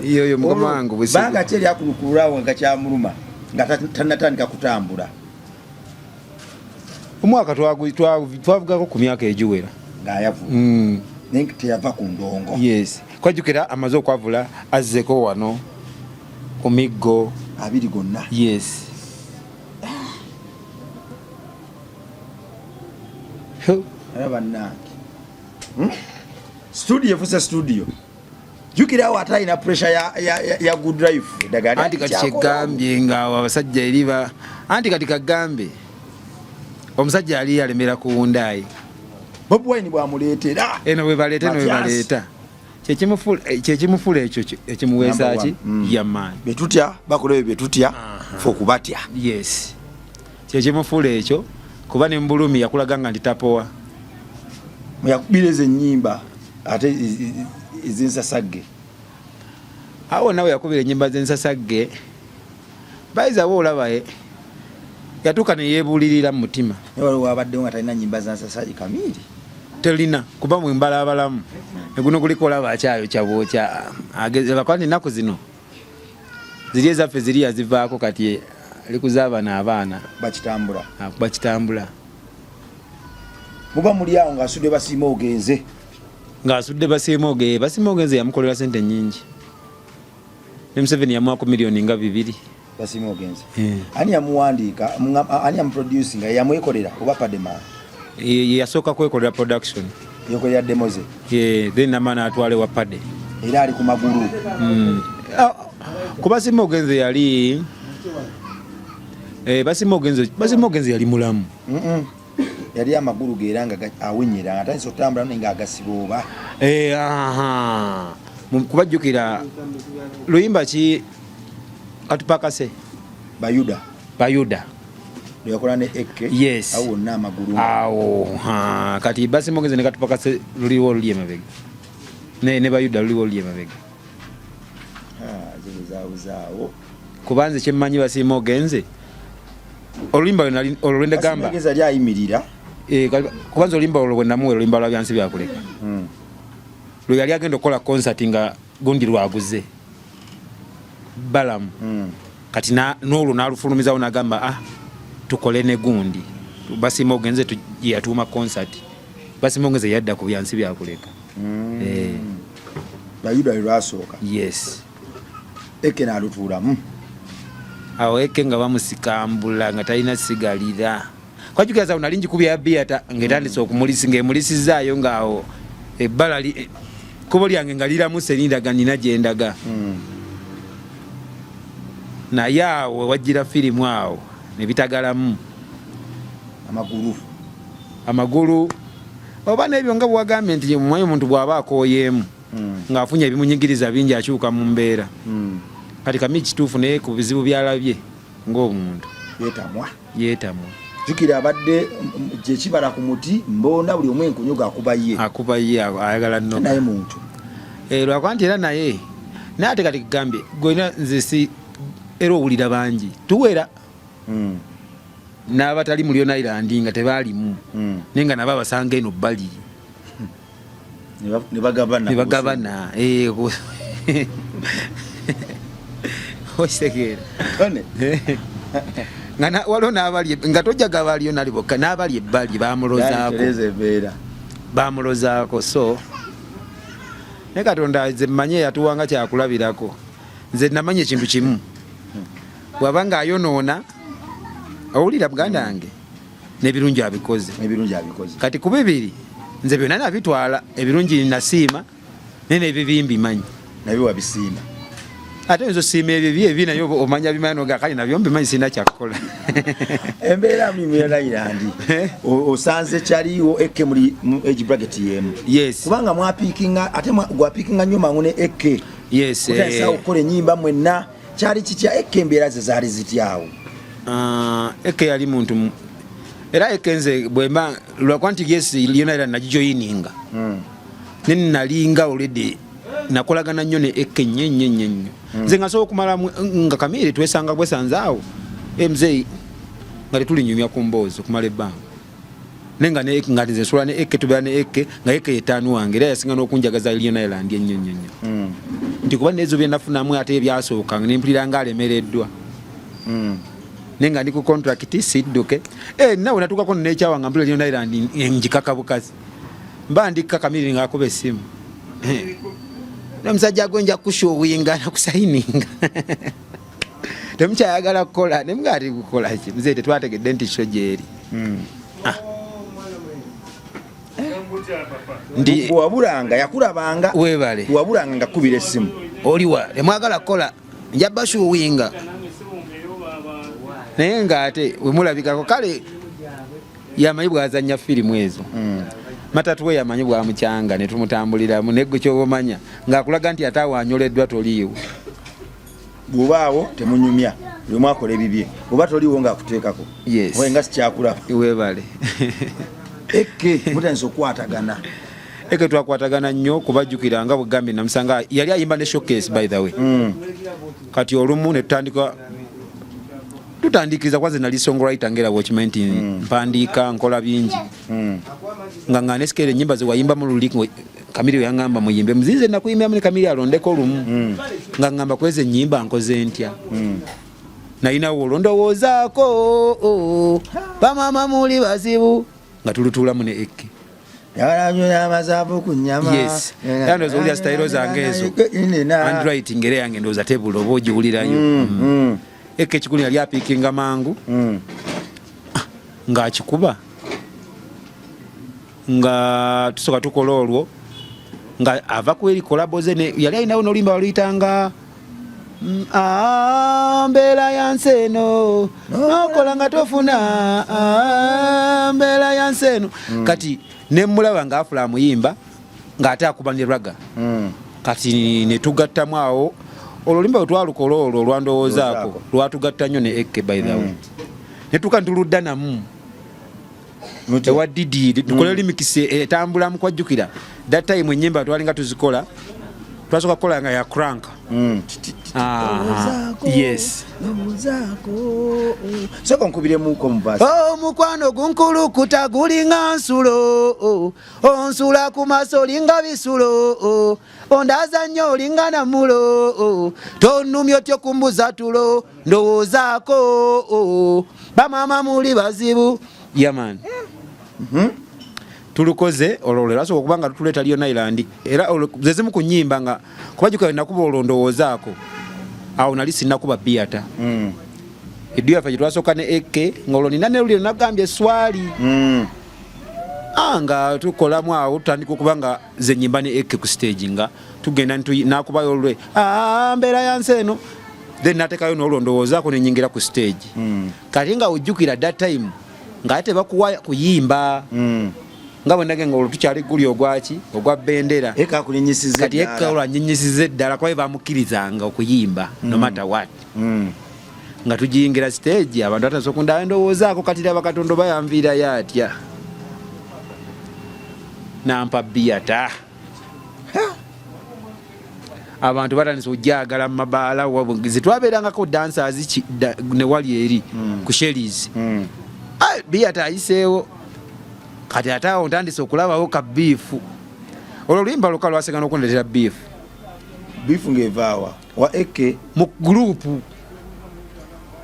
iyo mukama wangu bwe banga kyeri akulukululawo nga kyamuluma nga tanatandika kutambula omwaka twavugako ku myaka egiwera ng'ayavu naye teyava ku ndongo yes kwajjukira amaze okwavula azzeko wano ku miggo 2 gonna yes era bannange studio efuuse studio jukira awo ate alina pressure ya good life anti kati kyegambye ngaawo abasajja eriba anti kati kagambe omusajja ali yalemera ku wundaayi Bobi Wine bwamuleetera eno bwe baleeta kyekimufula ekyo ekimuweesa ki yamaani betutya bakola ebyo betutya fe okubatya yes kyekimufula ekyo kuba ne mbulumi yakulaga nga nditapowa yakubireza ennyimba ate ezinsasagge awo nawe yakubira ennyimba zensasagge bayizawo olabaye yatuuka ne yeebulirira mu mutima naye waliwo abaddewo nga talina nnyimba zansasagge kamiiri telina kuba mwimbala abalamu eguno kuliko olaba akyayo kyabwokya bakwani ennaku zino ziri ezaffe ziri yazivaako kati alikuzaabana abaana bakitambula muba muli awo ng'asudde basiima ogenze ng'asudde basiima ogenze yamukolera sente nnyingi ne Museveni yamuwaako miliyoni nga 2 basiima ogenze ani yamuwandiika ani yamuproducinga yamwekolera oba padema yasooka kwekolera production yekolera demo ze then namana atwale wa pade era ali ku magulu ku basiima ogenze yali basiima ogenze yali mulamu yali amagulu geera nga awenyera nga tandisa okutambula naye nga agasiba oba kubajjukira luyimba ki katupakase bayuda yakola ne Eke yes awo na amagulu awo kati basiima ogenze ne katupakase luliwo oluli emabega ne bayuda luliwo oluli emabega zaawo kubanze kyemmanyi basiima ogenze oluyimba olwende gamba ageza lya yimirira kubanza oluyimba olwo namuwe oluyimba lwa byansi byakuleka lwe yali agenda okukola concert nga gundi lwaguze balamu kati n'olwo n'alufulumizawo n'agamba tukole ne gundi basiima ogenze yatuuma concert basiima ogenze yadda ku byansi byakuleka bayuda lwasooka yes Eke n'alutuulamu awo Eke nga bamusikambula nga talina sigalira kwajjukira sawo nali njikubya biyata ng'etandise okumulisi ng'emulisizaayo ng'awo ebbala kubo lyange nga liramu senindaga nina gyendaga naye awo wajjira firimu awo ne bitagalamu amagulu oba n'ebyo nga bwagambye nti mumanye omuntu bw'aba akooyeemu ng'afunye ebimunyigiriza bingi akyuka mu mbeera kati kami kituufu naye ku bizibu byalabye ng'omuntu yeetamwa jukira abadde kyekibala ku muti mbonda buli omwe enkunyuga akuba ye ayagala nno naye muntu lwakuba nti era naye ate kati kugambye gwena nze si era owulira bangi tuwera n'abatali mu Lion Island nga tebaalimu naye nga nabo abasanga eno bbali ne bagabana osekeera nga waliwo n'abali nga tojjaga abaliyo nali bokka n'abali ebbali bamulozaako so ne Katonda nze mmanye yatuwanga kyakulabirako nze namanya ekintu kimu bw'aba nga ayonoona owulira buganda wange n'ebirungi abikoze kati ku bibiri nze byonna nabitwala ebirungi nasiima naye n'ebibimbi manyi nabyo wabisiima ate nzo siima ebibi nayo omanya bimano ga kali nabyo mbimanyi sina kyakukola embeera mu Island osanze kyaliwo ekke muri age bracket yemu kubanga mwapiikinga ate gwapiikinga nnyo mangu ne ekke kutandisa okukola ennyimba mwenna kyali kitya ekke embeera ze zaali zityawo ekke yali muntu era ekke nze bwemba lwakuba nti Lion Island nagijoyininga nenalinga already nakolagana nnyo ne ekke nnyo nze nga sobola okumala nga Kamiri twesanga bwesanze awo mzeyi nga tetulinyumya ku mboozi okumala ebbanga naye nga ne nga nze nsula ne ekke tubeera ne ekke nga ekke yetaanu wange era yasinga n'okunjagaza Lion Island ennyo nti kuba nezo byenafunamu ate ebyasooka nempulira nga alemereddwa naye nga ndi ku contract sidduke nawe natuukako nekyawa nga mpulira Lion Island njikaka bukazi mba ndikka Kamiri ng'akuba essimu omusajja gwe nja kushuwinga nakusayininga temukyayagala kukola nemuga ati kukola ki mzee tetwategedde nti kyo gyeri ndi wabulanga yakulabanga webale wabulanga ngakubira essimu oliwa temwagala kukola nja bashuwinga naye nga ate wemulabikako kale yamanyi bwazanya firimu ezo matatu we yamanyi bwa mukyanga ne tumutambuliramu neggo kyobomanya ng'akulaga nti ate awanyoleddwa toliiwo bw'obaawo temunyumya buli mwakola ebibye oba toliiwo ng'akuteekako wenga sikyakulaba webale ekke mutandisa okukwatagana ekke twakwatagana nnyo kubajjukira nga bwegambye namusanga yali ayimba ne showcase by the way kati olumu ne tutandikiriza kwanze nali songwriter ngera watchman nti mpandiika nkola bingi nga nesikere ennyimba ze wayimba mu luli Kamiri yangamba muyimbe muzinze nakuyimba mu Kamiri alondeko olumu nga ngamba kweze ennyimba nkoze ntya nalina olondowoozaako bamama muli bazibu nga tulutulamu ne ekke amazavu ku nnyama era ndowooza owulira sitayiro zange ezo handwriting era yange ndowooza tebula oba ogiwulirayo ekke ekikulu yali apiikinga mangu ng'akikuba nga tusooka tukola olwo nga ava ku erikolabo ze yali alinawo n'oluyimba waluyitanga mbeera yansi eno nokola nga tofuna mbeera yansi eno kati nemulaba ng'afula amuyimba ng'ate akuba ne raga kati ne tugattamu awo olwolimba bwe twalukola olwo olwandowoozaako lwatugatta nnyo ne ekke by the way ne tuka ntuludda namu ewa Didi tukole limikisi etambula mu kwajjukira that time ennyimba twalinga tuzikola twasooka kukola nga ya crank yes soko nkubiremu mubasi omukwano gunkulukuta gulinga nsulo onsula ku maaso olinga bisulo ondaza nnyo olinga na mulo tonumya otyo kumbuza tulo ndowoozaako bamama muli bazibu yaman tulukoze olwo lwasooka okuba nga tutuleeta Lion Island era zezimu ku nnyimba nga kubajuka nakuba olondowoozaako awo nali sinnakuba biata eddiyo yaffe gyetwasooka ne ekke ng'olwo nina neluliro nagambye eswali nga tukolamu awo tutandika okuba nga ze nnyimba ne ekke ku stage nga tugenda nakubayo olwe mbeera yansi eno then nateekayo n'olondowoozaako nenyingira ku stage kati nga ojjukira that time nga ate bakuwa kuyimba nga bwe ndagenga olwo tukyali guli ogwaki ogwa bendera kati eka olwanyinyisiza eddala kuba bamukkirizanga okuyimba no matter what nga tugiyingira stage abantu batasobola okundaba ndowoozaako kati laba Katonda bayanviirayo atya nampa biyata abantu batandise ojagala mu mabaala zetwabeerangako dancers ne wali eri ku Sherry's biyata ayiseewo kati ate awo ntandise okulabawo ka biifu olwo oluyimba lukka lwasengana okundeetera biifu ng'evaawa wa eke mu gurupu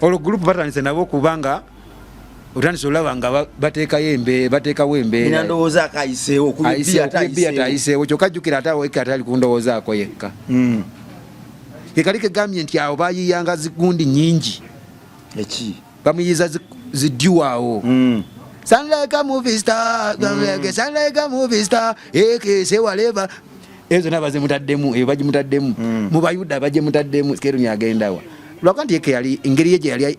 olwo gurupu batandise nabo okubanga otandise olaba nga bateekawo embeera ndowooza akayiseewo biyata ayiseewo kyokka jjukira ate awo eke ate ali kundowoozaako yekka ekali kegambye nti awo bayiyanga zigundi nyingi bamuyiza zidyuwaawo Sound like a movie star, sound like a movie star. Eke se waleva. Ezo nabaze mutaddemu, ebaji mutaddemu. Mu Bayuda baje mutaddemu, skero nyagenda wa. Lwakanti eke yali engeri yeje yali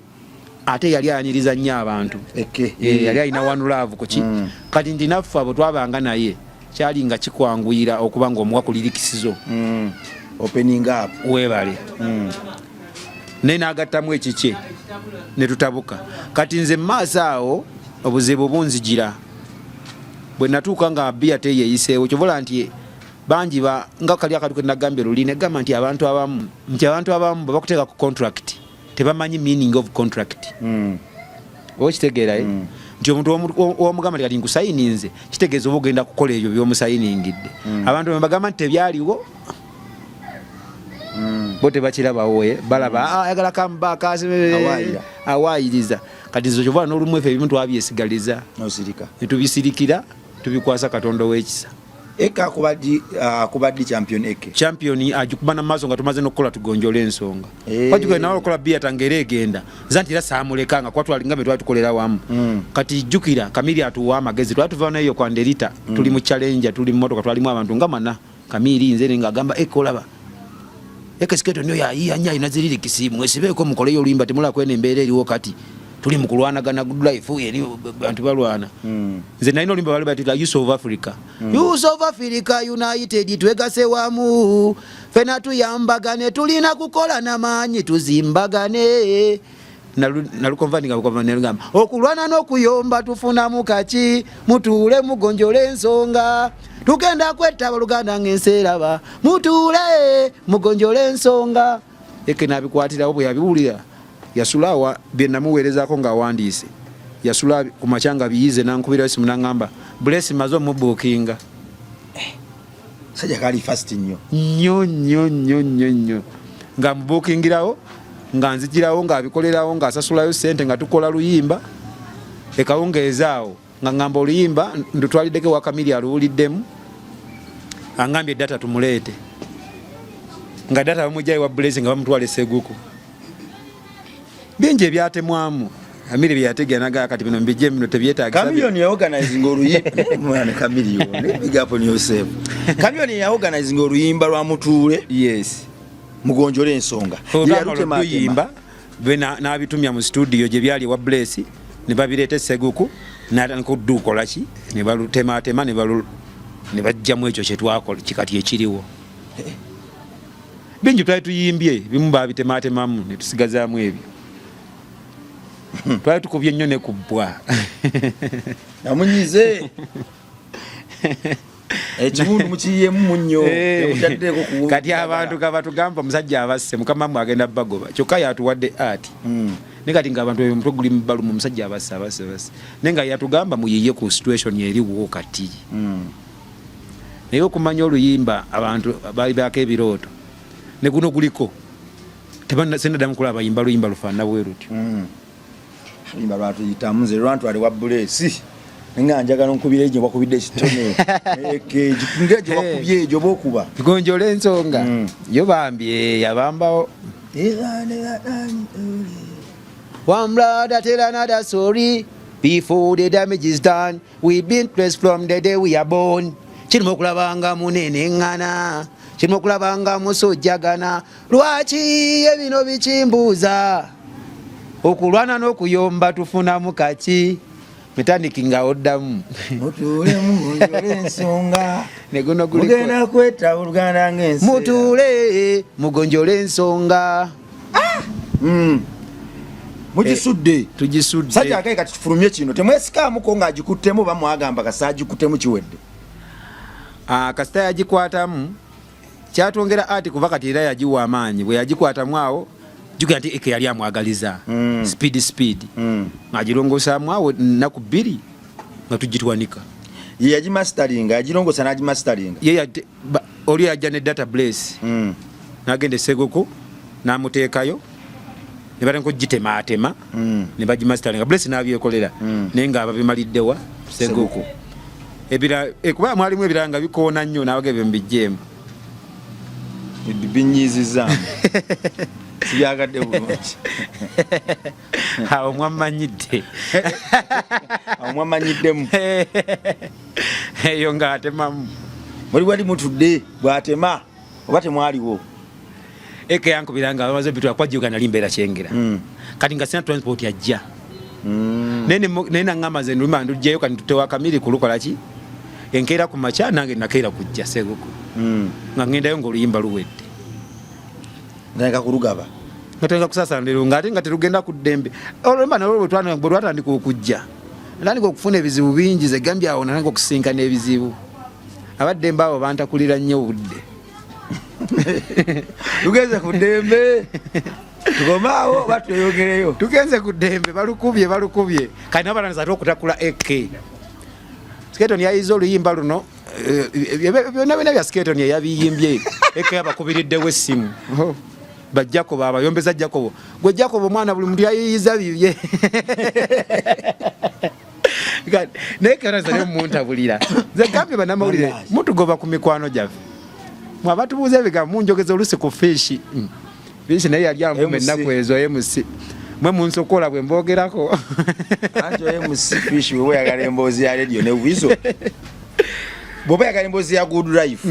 ate yali anyiriza nnyo abantu. Eke yali alina one love kuki. Kati ndinafu abo twabanga naye. Kyali nga kikwanguyira okuba nga omuwa ku lirikisizo. Opening up. Webale. Nena agattamu ekiki ne tutabuka. Kati nze maaso awo obuzibu bunzijira bwe natuuka nga bia teyeyiseewo kyobola nti bangi nga kali akatuke nagambye luline gamba nti abantu abamu bakuteeka ku contract tebamanyi meaning of contract okitegeera nti omuntu omugamba nti kati nkusayininze kitegeeza oba ogenda kukola ebyo byomusayiningidde abantu bagamba nti tebyaliwo bo tebakirabawo balaba ayagala kambaka awaayiriza kati zo kyova n'olumu efe ebimu twabyesigaliza netubisirikira tubikwasa Katonda w'ekisa eka kubaddi champion agikuba n'amaaso nga tumaze n'okukola tugonjola ensonga wajjukira nawe okukola bia tangera egenda nza nti era saamulekanga kuba twalinga be twali tukolera wamu kati jjukira Kamiri atuwa amagezi twali tuva nayo kwa Nderita tuli mu challenge tuli mu motoka twalimu abantu nga mana Kamiri nze ng'agamba eka olaba eka siketo nyo yayiya inaziriri kisimu esibeeko mukole y'oluyimba temula kwene embeera eriwo kati tuli mu kulwanagana good life eri bantu balwana nze nalina oluyimba bali batita Youth of Africa Youth of Africa United twegase wamu fena tuyambagane tulina kukola n'amaanyi tuzimbagane nalukonvaninga ngamba okulwana n'okuyomba tufunamu kaki mutuule mugonjole ensonga tugenda kwetta Luganda ng'enseeraba mutuule mugonjole ensonga eke nabikwatirawo bwe yabiwulira yasulawa bye namuweerezaako ng'awandiise yasula ku makyanga biyize nankubira esimu nangamba bless mazo mubuukinga sajja kali fast nnyo nga mubuukingirawo nga nzigirawo ng'abikolerawo ng'asasulayo ssente nga tukola luyimba ekawungeezaawo nga ngamba oluyimba ndutwaliddeko wa Kamiri aluwuliddemu angambye data tumuleete nga data bamujjayo wa blessing nga bamutwala Seguku bingi ebyatemwamu Kamiri byeyategera nagaa kati bino mbijje bino tebyetagisa Chameleone ya organizing oluyimba mwana Chameleone big up on yourself Chameleone ya organizing oluyimba lwa mutuule yes mugonjole ensonga yaluyimba bena nabitumya mu studio gye byali wa bless ne babireete Seguku n'atandika ki ne balutematema ne bajjamu ekyo kye twakola kikati ekiriwo bingi twali tuyimbye bimu babitematemamu ne tusigazaamu ebyo twali tukubye nnyo ne kubbwa namunyize ekibundu mukiyemu munnyo kati abantu kabatugamba omusajja abasse mukama mwe agenda bagoba kyokka yatuwadde ati ne kati ng'abantu omutwe guli mubalu mu musajja abasse naye nga yatugamba muyiye ku situation eriwo kati naye okumanya oluyimba abantu baali baako ebirooto ne guno guliko sennaddamu kulaba bayimba luyimba lufaanana bwe rutyo luyimba lwatuyitamu nze lwantwale wa bulesi nga njagala nkubira egyo bakubidde ekitone ngeegyo bakubye egyo bokuba bigonjola ensonga yo bambye yabambawo one brother tell another story before the damage is done we've been blessed from the day we are born kirimu okulabanga munenengana kirimu okulabanga musojjagana lwaki ebino bikimbuuza okulwana n'okuyomba tufunamu kaki Metandiki nga oddamu. Mutuule mugonjole ensonga. Ne guno guli. Mugenda kwetta Oluganda ng'ensi. Mutuule mugonjole ensonga. Mugisudde. Tugisudde. Sajja akaye kati tufulumye kino. Temwesikaamuko ng'agikuttemu oba mwagamba kasaagikuttemu kiwedde. Kasita yagikwatamu kyatwongera ati kuva kati era yagiwa amaanyi bwe yagikwatamu awo jukira nti eke yali amwagaliza speed ng'agirongosaamu awo nnaku 2 nga tugitwanika. Ye yagimasitaringa yagirongosa n'agimasitaringa. Oli yajja ne database n'agenda Segoko n'amuteekayo ne batandika okugitemaatema ne bagimasitaringa Bless n'abyekolera naye ng'ababimaliddewa Segoko. Kuba mwalimu ebirala nga bikoona nnyo n'abagebe mbijjeemu. Binyizizaamu. Sibyagadde bulungi. Awo mwamanyidde. Awo mwamanyiddemu. Eyo ng'atemamu. Wali mutudde bw'atema oba temwaliwo. Eke yankubira nga bamaze bitwa kwajjuka nali mbeera Kyengera. Kati nga sina transport ajja. Naye naŋŋamba ze ndulima ndujjayo kati tutewa Kamiri kulukola ki? Enkeera ku makya nange nakeera kujja Segoko. Nga ngendayo ng'oluyimba luwedde. Nga kulugaba. Nga kusaasalira ng'ate nga terugenda ku ddembe. Olwemba nalwo bwe lwatandika okujja. Natandika okufuna ebizibu bingi ze Gambye awo natandika okusinkana ebizibu. Abaddembe abo bantakulira nnyo obudde. Tugenze ku ddembe. Tugomaawo batweyogereyo. Tugenze ku ddembe balukubye. Kati n'abalanza ate okutakula AK. Skeleton yayiza oluyimba luno byonna bya Skeleton yabiyimbye eke abakubiriddewo essimu ba Jacob abayombeza Jacob gwe Jacob omwana buli muntu yayiyiza bibye naye karaza lyo muntabulira ze Gambye banamawulire mutugoba ku mikwano gyaffe mwabatubuuza ebigambo munjogeza olusi ku fishi naye yali amume ennaku ezo MC mwe munsokola bwe mbogerako anti MC fish we yagala emboozi ya radio ne wizo boba yagala emboozi ya Good Life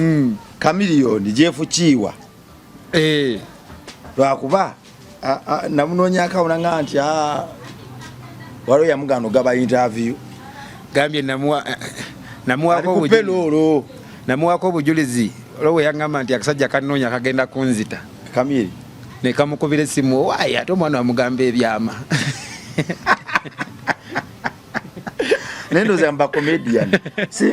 Chameleon Jeff Chiwa lwakuba namunoonya akawuna nga nti waliwo yamugano gaba interview Gambye namuwako obujulizi olwo yaŋŋamba nti akasajja kanoonya kagenda kunzita Kamiri ne kamukubira essimu waayi ate omwana wamugamba ebyama nendo zamba comedian si